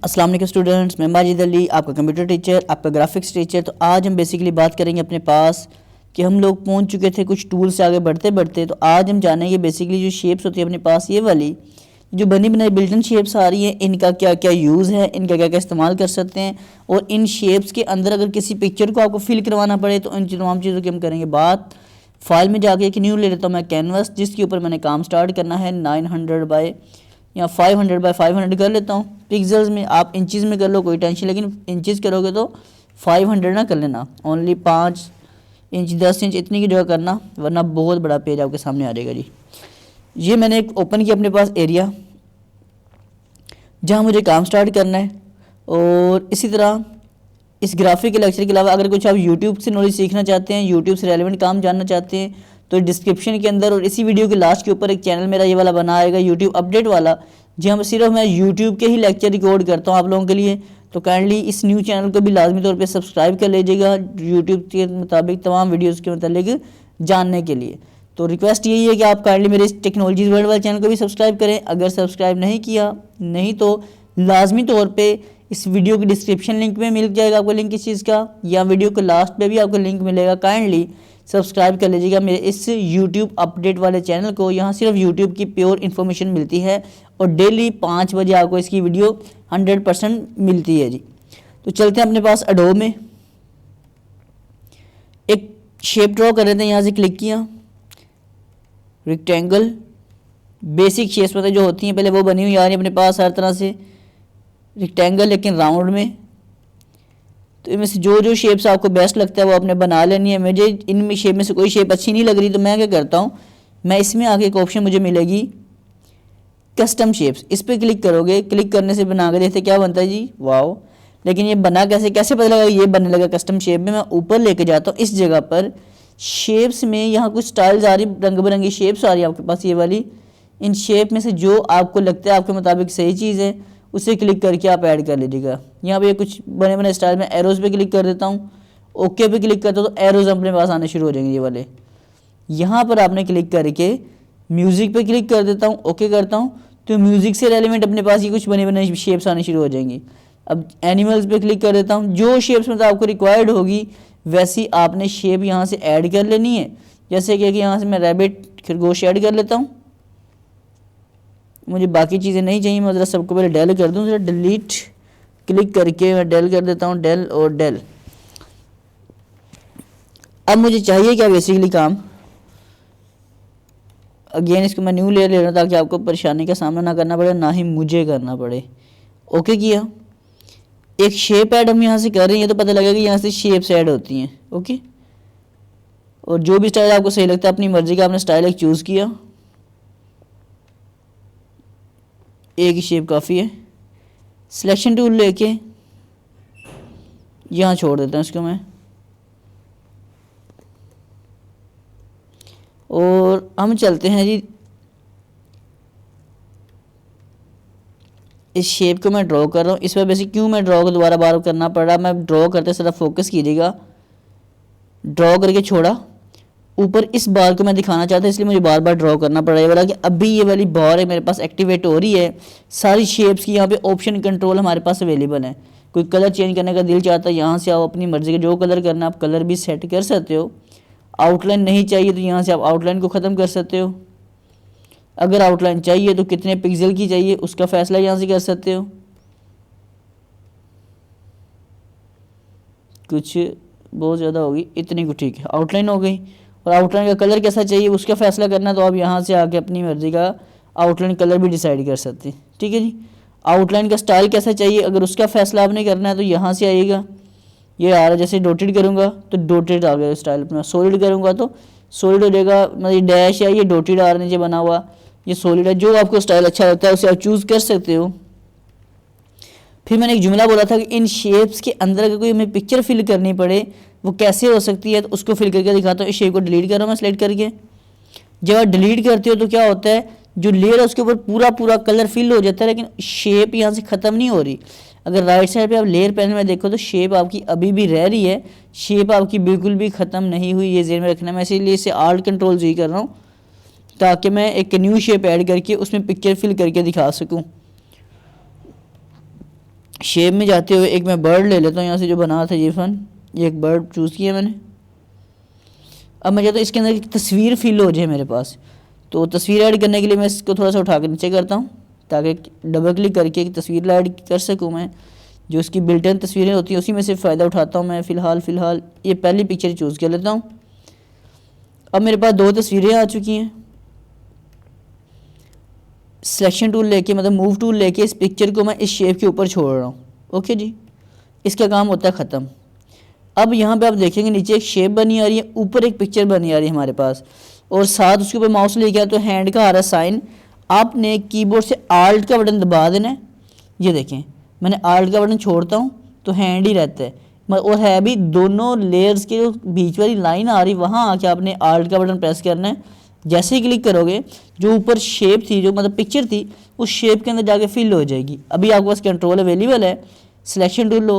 अस्सलाम वालेकुम स्टूडेंट्स, मैं माजिद अली, आपका कंप्यूटर टीचर, आपका ग्राफिक्स टीचर। तो आज हम बेसिकली बात करेंगे अपने पास कि हम लोग पहुंच चुके थे कुछ टूल से आगे बढ़ते बढ़ते। तो आज हम जानेंगे बेसिकली जो शेप्स होती है अपने पास, ये वाली जो बनी बनाई बिल्ट-इन शेप्स आ रही हैं, इनका क्या क्या यूज़ है, इनका क्या क्या इस्तेमाल कर सकते हैं, और इन शेप्स के अंदर अगर किसी पिक्चर को आपको फिल करवाना पड़े तो इन तमाम चीज़ों की हम करेंगे बात। फाइल में जाके एक न्यू ले लेता हूँ मैं कैनवस, जिसके ऊपर मैंने काम स्टार्ट करना है 900 बाय या 500 बाय 500 कर लेता हूँ। पिक्सल्स में आप इंचज़ में कर लो, कोई टेंशन, लेकिन इंचज़ करोगे तो 500 ना कर लेना, ओनली 5 इंच 10 इंच इतनी की जगह करना, वरना बहुत बड़ा पेज आपके सामने आ जाएगा जी। ये मैंने एक ओपन किया अपने पास एरिया जहाँ मुझे काम स्टार्ट करना है। और इसी तरह इस ग्राफिक के लेक्चर के अलावा अगर कुछ आप यूट्यूब से नॉलेज सीखना चाहते हैं, यूट्यूब से रेलेवेंट काम जानना चाहते हैं, तो डिस्क्रिप्शन के अंदर और इसी वीडियो के लास्ट के ऊपर एक चैनल मेरा ये वाला बना आएगा, यूट्यूब अपडेट वाला, जहाँ पर सिर्फ मैं यूट्यूब के ही लेक्चर रिकॉर्ड करता हूँ आप लोगों के लिए। तो काइंडली इस न्यू चैनल को भी लाजमी तौर पे सब्सक्राइब कर लीजिएगा यूट्यूब के मुताबिक तमाम वीडियोज़ के मतलब जानने के लिए। तो रिक्वेस्ट यही है कि आप काइंडली मेरे इस टेक्नोलॉजीज़ वर्ल्ड वाले चैनल को भी सब्सक्राइब करें। अगर सब्सक्राइब नहीं किया, नहीं तो लाजमी तौर पे इस वीडियो की डिस्क्रिप्शन लिंक में मिल जाएगा आपको लिंक इस चीज़ का, या वीडियो के लास्ट पे भी आपको लिंक मिलेगा। काइंडली सब्सक्राइब कर लीजिएगा मेरे इस यूट्यूब अपडेट वाले चैनल को। यहाँ सिर्फ यूट्यूब की प्योर इन्फॉर्मेशन मिलती है और डेली 5 बजे आपको इसकी वीडियो 100% मिलती है जी। तो चलते हैं अपने पास एडोब में, एक शेप ड्रॉ कर लेते हैं। यहाँ से क्लिक किया, रेक्टेंगल, बेसिक शेप्स मतलब जो होती हैं पहले वो बनी हुई आ रही है अपने पास हर तरह से रेक्टेंगल, लेकिन राउंड में। तो इनमें से जो जो शेप्स आपको बेस्ट लगता है वो आपने बना लेनी है। मुझे इनमें शेप में से कोई शेप अच्छी नहीं लग रही, तो मैं क्या करता हूँ, मैं इसमें आगे एक ऑप्शन मुझे मिलेगी कस्टम शेप्स, इस पर क्लिक करोगे। क्लिक करने से बना के देखते क्या बनता है जी, वाओ। लेकिन ये बना कैसे, कैसे पता लगा ये बनने लगा कस्टम शेप में। मैं ऊपर लेके जाता हूँ इस जगह पर, शेप्स में यहाँ कुछ स्टाइल्स आ रही, रंग बिरंगी शेप्स आ रही है आपके पास ये वाली। इन शेप में से जो आपको लगता है आपके मुताबिक सही चीज़ है, उसे क्लिक करके आप ऐड कर लीजिएगा। यहाँ पे कुछ बने बने स्टाइल में एरोज़ पे क्लिक कर देता हूँ, ओके पे क्लिक करता हूँ तो एरोज़ अपने पास आने शुरू हो जाएंगे ये वाले। यहाँ पर आपने क्लिक करके म्यूज़िक पे क्लिक कर देता हूँ, ओके करता हूँ, तो म्यूज़िक से रेलिवेंट अपने पास ये कुछ बने बने शेप्स आने शुरू हो जाएंगी। अब एनिमल्स पे क्लिक कर देता हूँ, जो शेप्स मतलब आपको रिक्वायर्ड होगी वैसी आपने शेप यहाँ से ऐड कर लेनी है। जैसे कि यहाँ से मैं रैबिट, खरगोश ऐड कर लेता हूँ, मुझे बाकी चीज़ें नहीं चाहिए। मैं ज़रा सबको पहले डेल कर दूँ, ज़रा डिलीट क्लिक करके मैं डेल कर देता हूँ, डेल और डेल। अब मुझे चाहिए क्या बेसिकली काम, अगेन इसको मैं न्यू लेयर ले रहा हूँ ताकि आपको परेशानी का सामना ना करना पड़े, ना ही मुझे करना पड़े। ओके किया, एक शेप ऐड हम यहाँ से कर रहे हैं, तो पता लगेगा कि यहाँ से शेप्स ऐड होती हैं। ओके, और जो भी स्टाइल आपको सही लगता है अपनी मर्जी का आपने स्टाइल एक चूज़ किया, एक ही शेप काफ़ी है। सिलेक्शन टूल लेके यहाँ छोड़ देता हूँ इसको मैं, और हम चलते हैं जी इस शेप को मैं ड्रॉ कर रहा हूँ। इस वजह से क्यों मैं ड्रॉ को दोबारा बार करना पड़ रहा, मैं ड्रॉ करते सिर्फ फोकस कीजिएगा। ड्रॉ करके छोड़ा, ऊपर इस बार को मैं दिखाना चाहता हूँ, इसलिए मुझे बार बार ड्रॉ करना पड़ रहा है। वाला कि अभी ये वाली बार है मेरे पास एक्टिवेट हो रही है। सारी शेप्स की यहाँ पे ऑप्शन कंट्रोल हमारे पास अवेलेबल है। कोई कलर चेंज करने का दिल चाहता है, यहाँ से आप अपनी मर्ज़ी का जो कलर करना आप कलर भी सेट कर सकते हो। आउटलाइन नहीं चाहिए तो यहाँ से आप आउटलाइन को ख़त्म कर सकते हो। अगर आउटलाइन चाहिए तो कितने पिक्सल की चाहिए उसका फ़ैसला यहाँ से कर सकते हो। कुछ बहुत ज़्यादा होगी, इतनी को ठीक है, आउटलाइन हो गई। और आउटलाइन का कलर कैसा चाहिए उसका फ़ैसला करना, तो आप यहाँ से आके अपनी मर्ज़ी का आउटलाइन कलर भी डिसाइड कर सकते हैं। ठीक है जी। आउटलाइन का स्टाइल कैसा चाहिए, अगर उसका फ़ैसला आपने करना है तो यहाँ से आइएगा, ये आ रहा है। जैसे डॉटेड करूँगा तो डॉटेड आ गया स्टाइल अपना, सॉलिड करूँगा तो सॉलिड हो जाएगा, मतलब डैश या ये डॉटेड आ रहा नीचे बना हुआ, ये सॉलिड है। जो आपको स्टाइल अच्छा लगता है उसे आप चूज़ कर सकते हो। फिर मैंने एक जुमला बोला था कि इन शेप्स के अंदर अगर कोई हमें पिक्चर फिल करनी पड़े वो कैसे हो सकती है, तो उसको फिल करके दिखाता हूँ। इस शेप को डिलीट कर रहा हूँ मैं सेलेक्ट करके। जब आप डिलीट करते हो तो क्या होता है, जो लेयर है उसके ऊपर पूरा पूरा कलर फिल हो जाता है, लेकिन शेप यहाँ से ख़त्म नहीं हो रही। अगर राइट साइड पे आप लेयर पैनल में देखो तो शेप आपकी अभी भी रह रही है, शेप आपकी बिल्कुल भी ख़त्म नहीं हुई, ये ज़हन में रखना। मैं इसीलिए इसे आल्ट कंट्रोल जी कर रहा हूँ ताकि मैं एक न्यू शेप ऐड करके उसमें पिक्चर फिल करके दिखा सकूँ। शेप में जाते हुए एक मैं बर्ड ले लेता हूँ यहाँ से जो बना था ये फन, ये एक बर्ड चूज़ किया मैंने। अब मैं चाहता हूँ इसके अंदर एक तस्वीर फिल हो जाए मेरे पास, तो तस्वीर ऐड करने के लिए मैं इसको थोड़ा सा उठा कर नीचे करता हूँ ताकि डबल क्लिक करके एक तस्वीर ऐड कर सकूँ मैं। जो इसकी बिल्टन तस्वीरें होती हैं उसी में से फ़ायदा उठाता हूँ मैं। फ़िलहाल ये पहली पिक्चर चूज़ कर लेता हूँ। अब मेरे पास 2 तस्वीरें आ चुकी हैं। सिलेक्शन टूल लेके मतलब मूव टूल लेके इस पिक्चर को मैं इस शेप के ऊपर छोड़ रहा हूँ। ओके जी, इसका काम होता है ख़त्म। अब यहाँ पे आप देखेंगे नीचे एक शेप बनी आ रही है, ऊपर एक पिक्चर बनी आ रही है हमारे पास, और साथ उसके ऊपर माउस लेके आए तो हैंड का आ रहा है साइन। आपने कीबोर्ड से आल्ट का बटन दबा देना है। ये देखें मैंने आल्ट का बटन छोड़ता हूँ तो हैंड ही रहता है, और है भी दोनों लेयर्स के जो बीच वाली लाइन आ रही वहाँ आके आपने आल्ट का बटन प्रेस करना है। जैसे ही क्लिक करोगे जो ऊपर शेप थी, जो मतलब पिक्चर थी, उस शेप के अंदर जाके फिल हो जाएगी। अभी आपके पास कंट्रोल अवेलेबल है, सिलेक्शन टूल लो,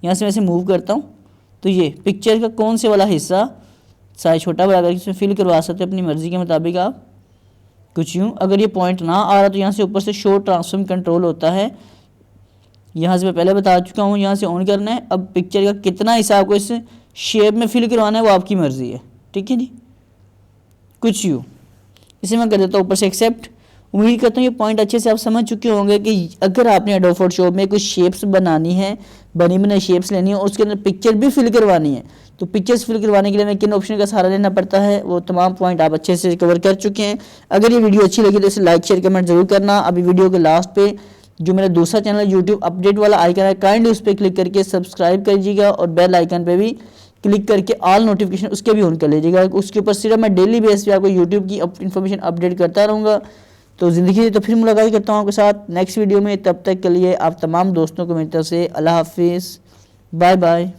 यहाँ से मैं इसे मूव करता हूँ तो ये पिक्चर का कौन से वाला हिस्सा साइज छोटा बड़ा करके इसमें फिल करवा सकते हैं अपनी मर्ज़ी के मुताबिक आप कुछ यूँ। अगर ये पॉइंट ना आ रहा तो यहाँ से ऊपर से शो ट्रांसफॉर्म कंट्रोल होता है, यहाँ से मैं पहले बता चुका हूँ, यहाँ से ऑन करना है। अब पिक्चर का कितना हिस्सा आपको इस शेप में फिल करवाना है वो आपकी मर्ज़ी है, ठीक है जी। कुछ यूँ इसे मैं कर देता हूँ ऊपर से एक्सेप्ट। उम्मीद करता हूँ ये पॉइंट अच्छे से आप समझ चुके होंगे कि अगर आपने एडोब फोटोशॉप में कुछ शेप्स बनानी है, बनी बनाई शेप्स लेनी है और उसके अंदर पिक्चर भी फिल करवानी है, तो पिक्चर्स फिल करवाने के लिए हमें किन ऑप्शन का सहारा लेना पड़ता है, वो तमाम पॉइंट आप अच्छे से कवर कर चुके हैं। अगर ये वीडियो अच्छी लगी तो इसे लाइक शेयर कमेंट जरूर करना। अभी वीडियो के लास्ट पे जो मेरा दूसरा चैनल यूट्यूब अपडेट वाला आइकन है, काइंडली उस पर क्लिक करके सब्सक्राइब करिएगा और बेल आइकन पे भी क्लिक करके ऑल नोटिफिकेशन उसके भी ऑन कर लीजिएगा। उसके ऊपर सिर्फ मैं डेली बेस पे आपको यूट्यूब की इन्फॉर्मेशन अपडेट करता रहूँगा। तो ज़िंदगी तो फिर मुलाकात करता हूँ आपके साथ नेक्स्ट वीडियो में। तब तक के लिए आप तमाम दोस्तों को मेरी तरफ से अल्लाह हाफिज़, बाय बाय।